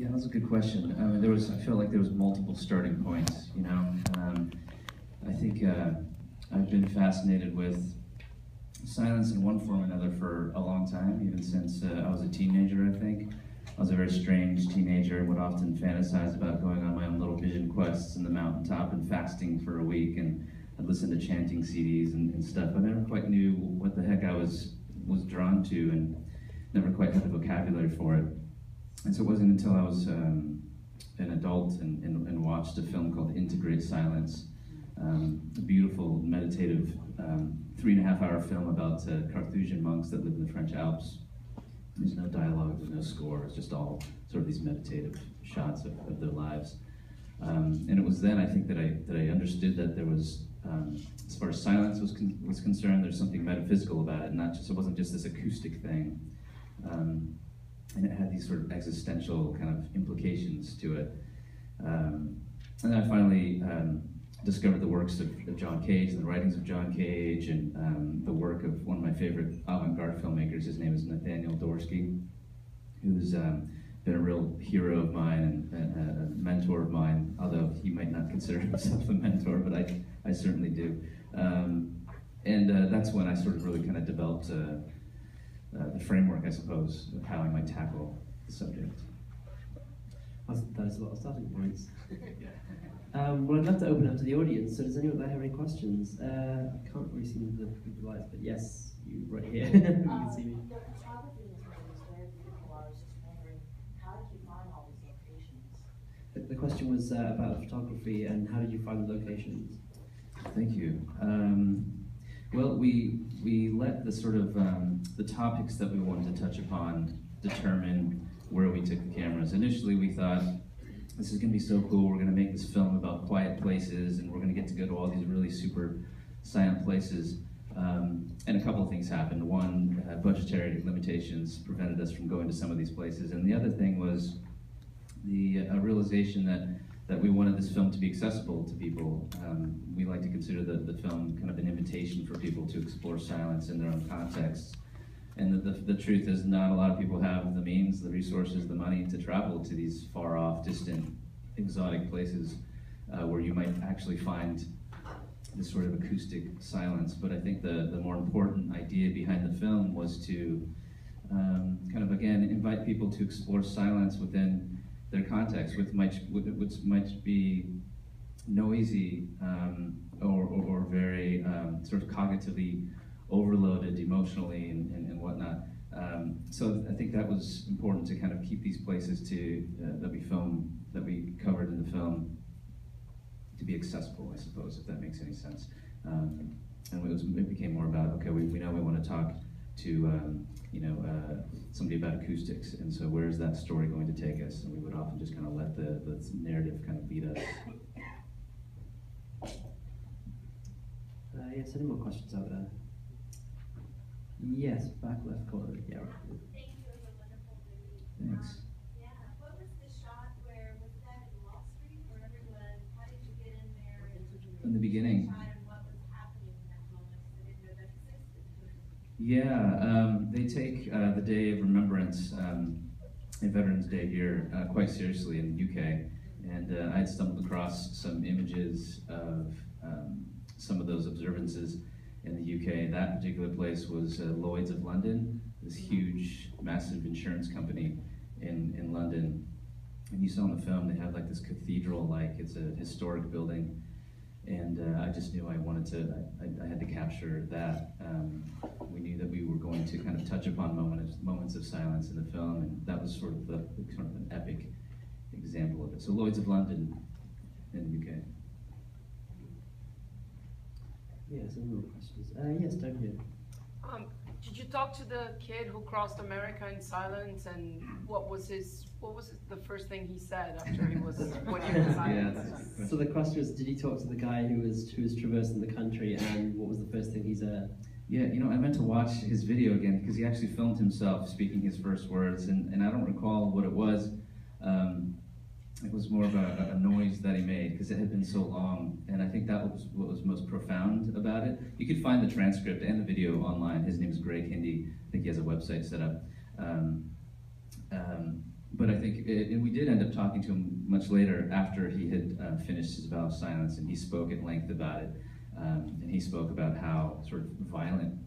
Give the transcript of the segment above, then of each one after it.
Yeah, that's a good question. I felt like there was multiple starting points, you know. I think I've been fascinated with silence in one form or another for a long time, even since I was a teenager, I think. I was a very strange teenager and would often fantasize about going on my own little vision quests in the mountaintop and fasting for a week, and I'd listen to chanting CDs and stuff. I never quite knew what the heck I was drawn to, and never quite had the vocabulary for it. And so it wasn't until I was an adult and watched a film called Integrate Silence, a beautiful meditative 3.5-hour film about Carthusian monks that live in the French Alps. There's no dialogue, there's no score, it's just all sort of these meditative shots of their lives. And it was then, I think, that I understood that there was, as far as silence was concerned, there's something metaphysical about it, it wasn't just this acoustic thing. And it had these sort of existential kind of implications to it. And then I finally discovered the works of John Cage, and the writings of John Cage, and the work of one of my favorite avant-garde filmmakers. His name is Nathaniel Dorsky, who's been a real hero of mine and a mentor of mine, although he might not consider himself a mentor, but I certainly do. And that's when I sort of really kind of developed the framework, I suppose, of how I might tackle the subject. That is a lot of starting points. Well, I'd love to open up to the audience, so does anyone there have any questions? I can't really see the lights, but yes, you right here. You can see me. The photography in this movie is very beautiful. I was just wondering, how did you find all these locations? The question was about the photography and how did you find the locations? Thank you. Well, we let the sort of the topics that we wanted to touch upon determine where we took the cameras. Initially, we thought, this is going to be so cool, we're going to make this film about quiet places, and we're going to get to go to all these really super silent places. And a couple of things happened. One, budgetary limitations prevented us from going to some of these places, and the other thing was the realization that we wanted this film to be accessible to people. We like to consider the film kind of an invitation for people to explore silence in their own contexts. And the truth is, not a lot of people have the means, the resources, the money to travel to these far off, distant, exotic places where you might actually find this sort of acoustic silence. But I think the more important idea behind the film was to kind of, again, invite people to explore silence within their context, which might be noisy or very sort of cognitively overloaded emotionally and whatnot. So I think that was important to kind of keep these places that we covered in the film to be accessible, I suppose, if that makes any sense. And it became more about, okay, we know we want to talk to somebody about acoustics, and so where's that story going to take us? And we would often just kind of let the narrative kind of lead us. Yes, any more questions out there? Yes, back left corner. Yeah, right. Thank you, it was a wonderful movie. Thanks. Yeah, what was the shot where, was that in Wall Street where everyone, how did you get in there? In the beginning. And what was happening in that moment? Because I didn't know that existed. Yeah, they take the Day of Remembrance and Veterans Day here quite seriously in the UK, and I had stumbled across some images of some of those observances in the UK. That particular place was Lloyd's of London, this huge, massive insurance company in London. And you saw in the film, they have like this cathedral-like, it's a historic building. And I just knew I had to capture that. We knew that we were going to kind of touch upon moments of silence in the film, and that was sort of an epic example of it. So Lloyd's of London in the UK. Yes, any more questions? Yes, down here. Did you talk to the kid who crossed America in silence, and what was the first thing he said after he was when he was silent? Yeah, so the question was, did he talk to the guy who was traversing the country, and what was the first thing he said? Yeah, I meant to watch his video again because he actually filmed himself speaking his first words, and I don't recall what it was. It was more of a noise that he made because it had been so long, and I think that was what was most profound about it. You could find the transcript and the video online. His name is Greg Hindi. I think he has a website set up. but I think, and we did end up talking to him much later after he had finished his vow of silence, and he spoke at length about it. And he spoke about how sort of violent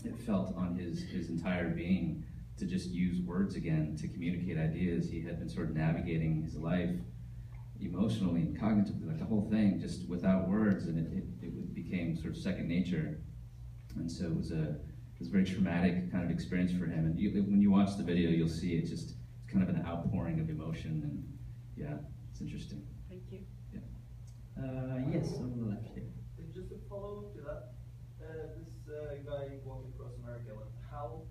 it felt on his entire being to just use words again to communicate ideas. He had been sort of navigating his life emotionally and cognitively, like the whole thing, just without words, and it became sort of second nature. And so it was a very traumatic kind of experience for him. And when you watch the video, you'll see it's kind of an outpouring of emotion, and yeah, it's interesting. Thank you. Yes, on the left here. Just to follow up to that, this guy walked across America. Like, how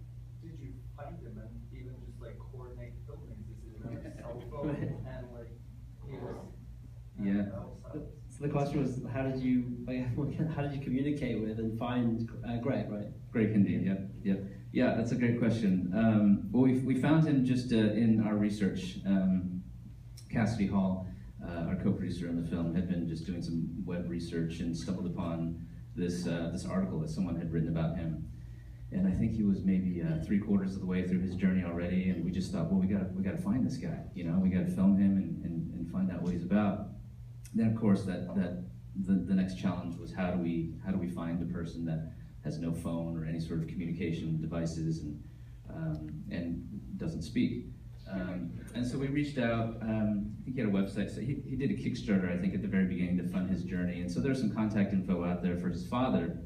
did you find him and even just like coordinate filming? Is it on a cell phone and like he was? Yeah. So the question was, how did you communicate with and find Greg, right? Greg Hindi, yep. Yeah, that's a great question. Well, we found him just in our research. Cassidy Hall, our co-producer on the film, had been just doing some web research and stumbled upon this article that someone had written about him. And I think he was maybe 3/4 of the way through his journey already, and we just thought, well, we gotta find this guy. You know, we gotta film him and find out what he's about. Then, of course, the next challenge was how do we find a person that has no phone or any sort of communication devices and doesn't speak. And so we reached out. I think he had a website. So he did a Kickstarter, I think, at the very beginning to fund his journey. And so there's some contact info out there for his father.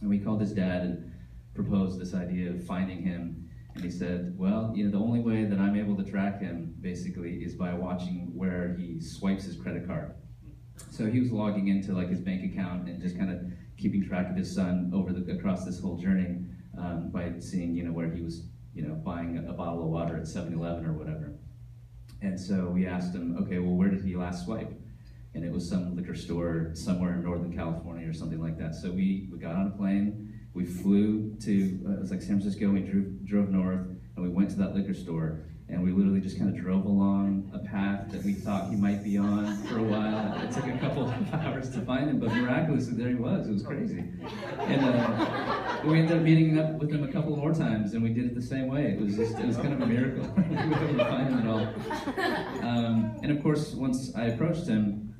And we called his dad and proposed this idea of finding him. And he said, well, you know, the only way that I'm able to track him, basically, is by watching where he swipes his credit card. So he was logging into like his bank account and just kind of keeping track of his son across this whole journey by seeing, you know, where he was, you know, buying a bottle of water at 7-Eleven or whatever. And so we asked him, okay, well, where did he last swipe? And it was some liquor store somewhere in Northern California or something like that. So we got on a plane, we flew to, it was like San Francisco, we drove north, and we went to that liquor store, and we literally just kind of drove along a path that we thought he might be on for a while. It took a couple of hours to find him, but miraculously there he was. It was crazy. And we ended up meeting up with him a couple more times, and we did it the same way. It was kind of a miracle. We were able to find him at all. And of course, once I approached him,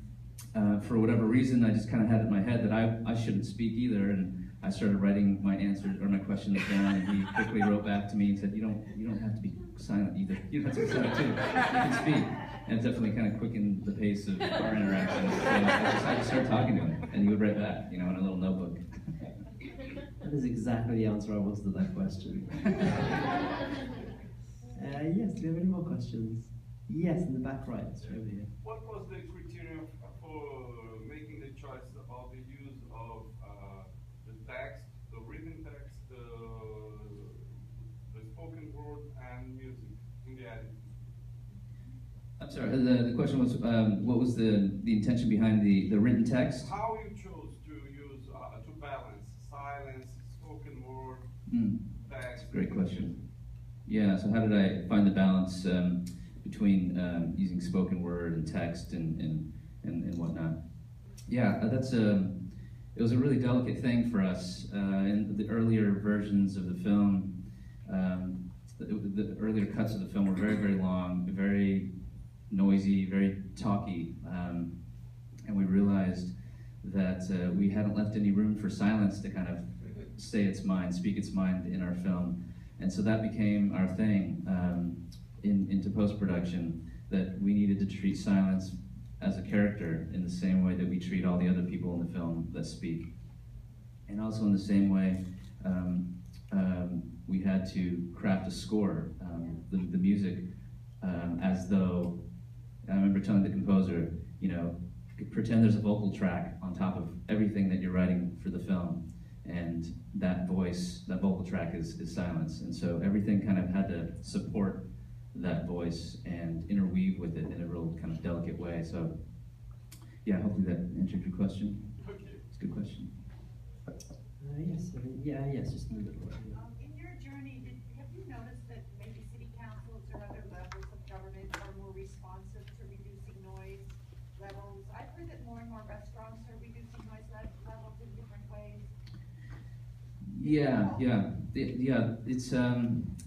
for whatever reason, I just kind of had it in my head that I shouldn't speak either, and I started writing my answers or my questions down, and he quickly wrote back to me and said, "You don't have to be silent either. You don't have to be silent too. You can speak." And it definitely kind of quickened the pace of our interaction. So I just started talking to him, and he would write back, you know, in a little notebook. That is exactly the answer I wanted to that question. Yes, do we have any more questions? Yes, in the back right, straight over here. What was the criterion for making the choice about the use of the text, the written text, the spoken word, and music in the editing? I'm sorry, the question was, what was the intention behind the written text? How you chose to use, to balance silence, spoken word, text? Great question. Yeah, so how did I find the balance between using spoken word and text and whatnot? Yeah, it was a really delicate thing for us. In the earlier versions of the film, the earlier cuts of the film were very, very long, very noisy, very talky, and we realized that we hadn't left any room for silence to kind of say its mind, speak its mind in our film. And so that became our thing into post-production, that we needed to treat silence as a character in the same way that we treat all the other people in the film that speak. And also in the same way, we had to craft a score, the music, as though, I remember telling the composer, you know, pretend there's a vocal track on top of everything that you're writing for the film, and that voice, that vocal track is silence. And so everything kind of had to support that voice and interweave with it in a real kind of delicate way. So yeah, hopefully that answered your question. Okay. It's a good question. Yes, yes, just in the middle. In your journey, have you noticed that maybe city councils or other levels of government are more responsive to reducing noise levels? I've heard that more and more restaurants are reducing noise levels in different ways. Yeah, it's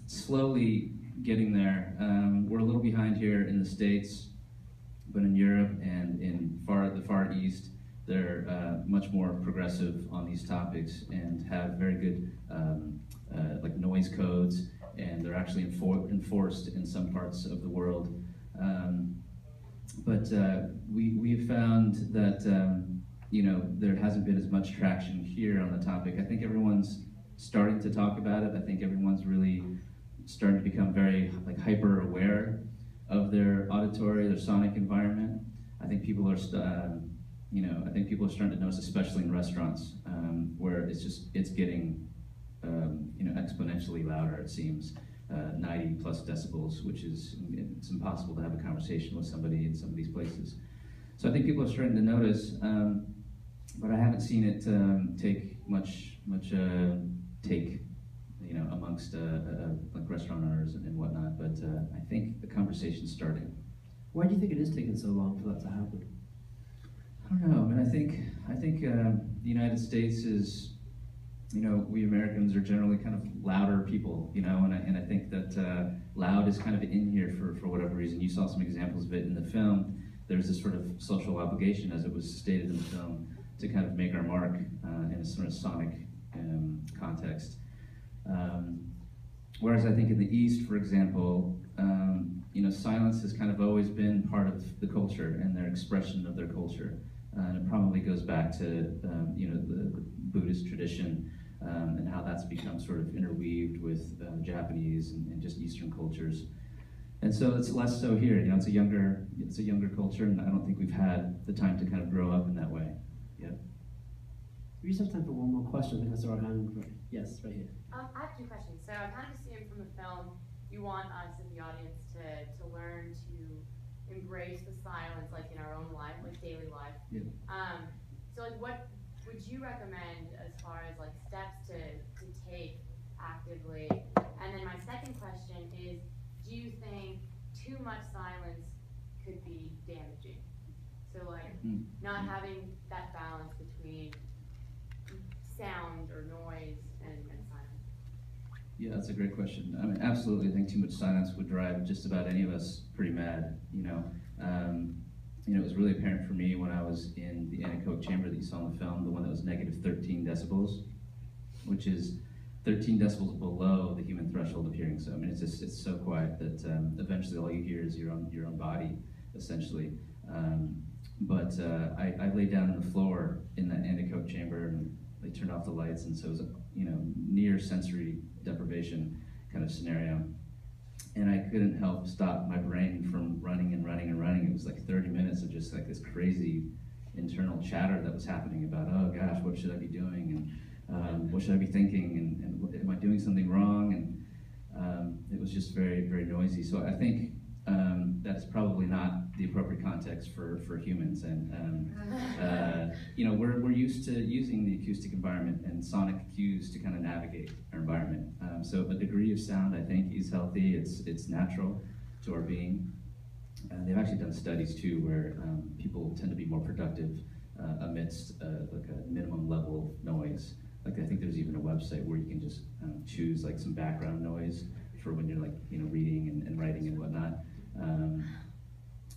slowly getting there. We're a little behind here in the States, but in Europe and in the Far East, they're much more progressive on these topics and have very good like noise codes, and they're actually enforced in some parts of the world. But we've found that there hasn't been as much traction here on the topic. I think everyone's starting to talk about it. I think everyone's really starting to become very hyper aware of their auditory, their sonic environment. I think people are I think people are starting to notice, especially in restaurants, where it's getting exponentially louder. It seems 90 plus decibels, which it's impossible to have a conversation with somebody in some of these places. So I think people are starting to notice, but I haven't seen it take much take, amongst like restaurant owners and whatnot. But I think the conversation's starting. Why do you think it is taking so long for that to happen? I don't know. I mean, I think the United States is, we Americans are generally kind of louder people, and I think that loud is kind of in here for whatever reason. You saw some examples of it in the film. There's this sort of social obligation, as it was stated in the film, to kind of make our mark in a sort of sonic context. Whereas I think in the East, for example, silence has kind of always been part of the culture and their expression of their culture. And it probably goes back to the Buddhist tradition and how that's become sort of interweaved with Japanese and just Eastern cultures. And so it's less so here. It's a younger culture, and I don't think we've had the time to kind of grow up in that way yet. We just have time for one more question. I think I saw our hand. Yes, right here. I have two questions. So I kind of assume from the film you want us in the audience to learn to embrace the silence, like in our own life, like daily life. Yeah. So like, what would you recommend as far as like steps to take actively? And then my second question is, do you think too much silence could be damaging? So like not having that balance between sound or noise and silence. Yeah, that's a great question. I mean, absolutely, I think too much silence would drive just about any of us pretty mad. It was really apparent for me when I was in the anechoic chamber that you saw in the film, the one that was negative 13 decibels, which is 13 decibels below the human threshold of hearing. So I mean, it's so quiet that eventually all you hear is your own body, essentially. But I laid down on the floor in that anechoic chamber, and they turned off the lights, and so it was a near sensory deprivation kind of scenario. And I couldn't help stop my brain from running and running and running. It was like 30 minutes of just like this crazy internal chatter that was happening about, oh gosh, what should I be doing? And what should I be thinking? And am I doing something wrong? And it was just very, very noisy. So I think that's probably not the appropriate context for humans. And we're used to using the acoustic environment and sonic cues to kind of navigate our environment. So a degree of sound, I think, is healthy. It's natural to our being. They've actually done studies too where people tend to be more productive amidst like a minimum level of noise. Like I think there's even a website where you can just choose like some background noise for when you're like reading and writing and whatnot.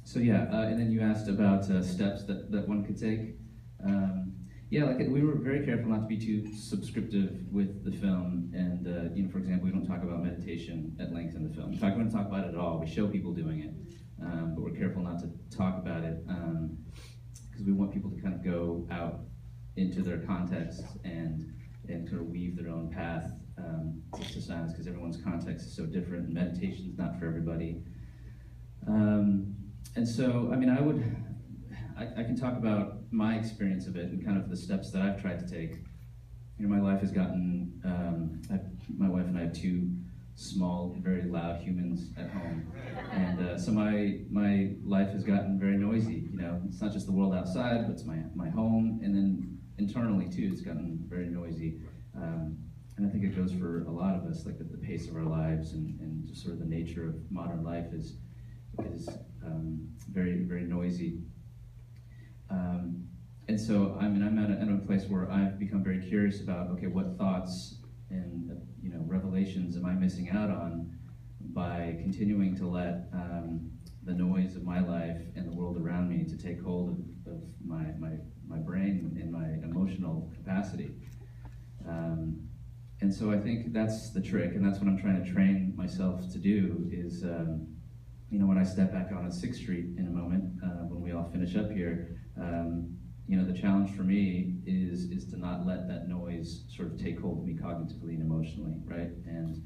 So yeah, and then you asked about steps that one could take. We were very careful not to be too subscriptive with the film, and for example, we don't talk about meditation at length in the film. In fact, we don't talk about it at all. We show people doing it, but we're careful not to talk about it because we want people to kind of go out into their contexts and kind of weave their own path to silence, because everyone's context is so different, and meditation's not for everybody. And so, I mean, I can talk about my experience of it and kind of the steps that I've tried to take. My life has gotten, my wife and I have two small, very loud humans at home. And so my life has gotten very noisy. It's not just the world outside, but it's my home. And then internally too, it's gotten very noisy. And I think it goes for a lot of us, like the pace of our lives and just sort of the nature of modern life is very, very noisy. And so, I mean, I'm at a place where I've become very curious about, okay, what thoughts and revelations am I missing out on by continuing to let the noise of my life and the world around me to take hold of my brain and my emotional capacity. And so I think that's the trick, and that's what I'm trying to train myself to do is, when I step back on 6th Street in a moment, when we all finish up here, the challenge for me is to not let that noise sort of take hold of me cognitively and emotionally, right? And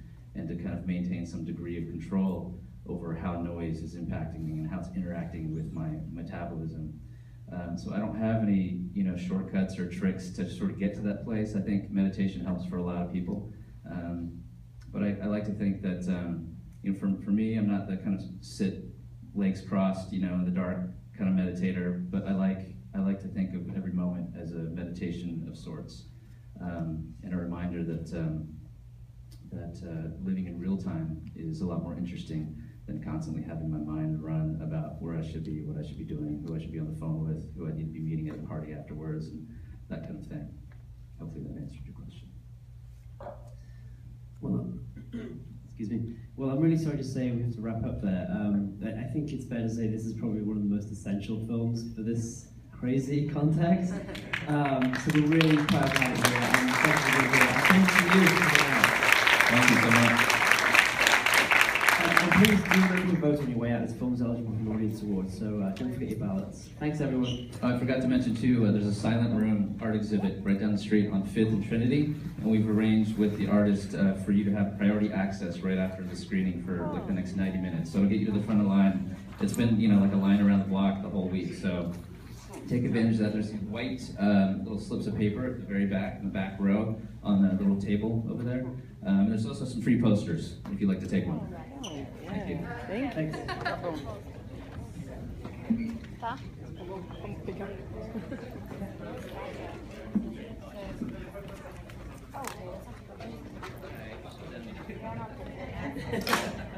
to kind of maintain some degree of control over how noise is impacting me and how it's interacting with my metabolism. So I don't have any, shortcuts or tricks to sort of get to that place. I think meditation helps for a lot of people. But I like to think that, for me, I'm not the kind of sit, legs crossed, in the dark kind of meditator, but I like to think of every moment as a meditation of sorts, and a reminder that living in real time is a lot more interesting than constantly having my mind run about where I should be, what I should be doing, who I should be on the phone with, who I need to be meeting at a party afterwards, and that kind of thing. Hopefully that answered your question. Well, excuse me. Well, I'm really sorry to say we have to wrap up there. I think it's fair to say this is probably one of the most essential films for this crazy context. So we're really proud to have you here, and thank you. Thank you so much. And please do make a vote on your way out. This film's eligible for an audience award, so don't forget your ballots. Thanks, everyone. I forgot to mention too, there's a silent room art exhibit right down the street on 5th and Trinity, and we've arranged with the artist for you to have priority access right after the screening for like the next 90 minutes. So it'll get you to the front of the line. It's been, like a line around the block the whole week, so take advantage of that. There's these white little slips of paper at the very back, in the back row, on the little table over there. There's also some free posters if you'd like to take one. Thank you. Thanks. Okay, that's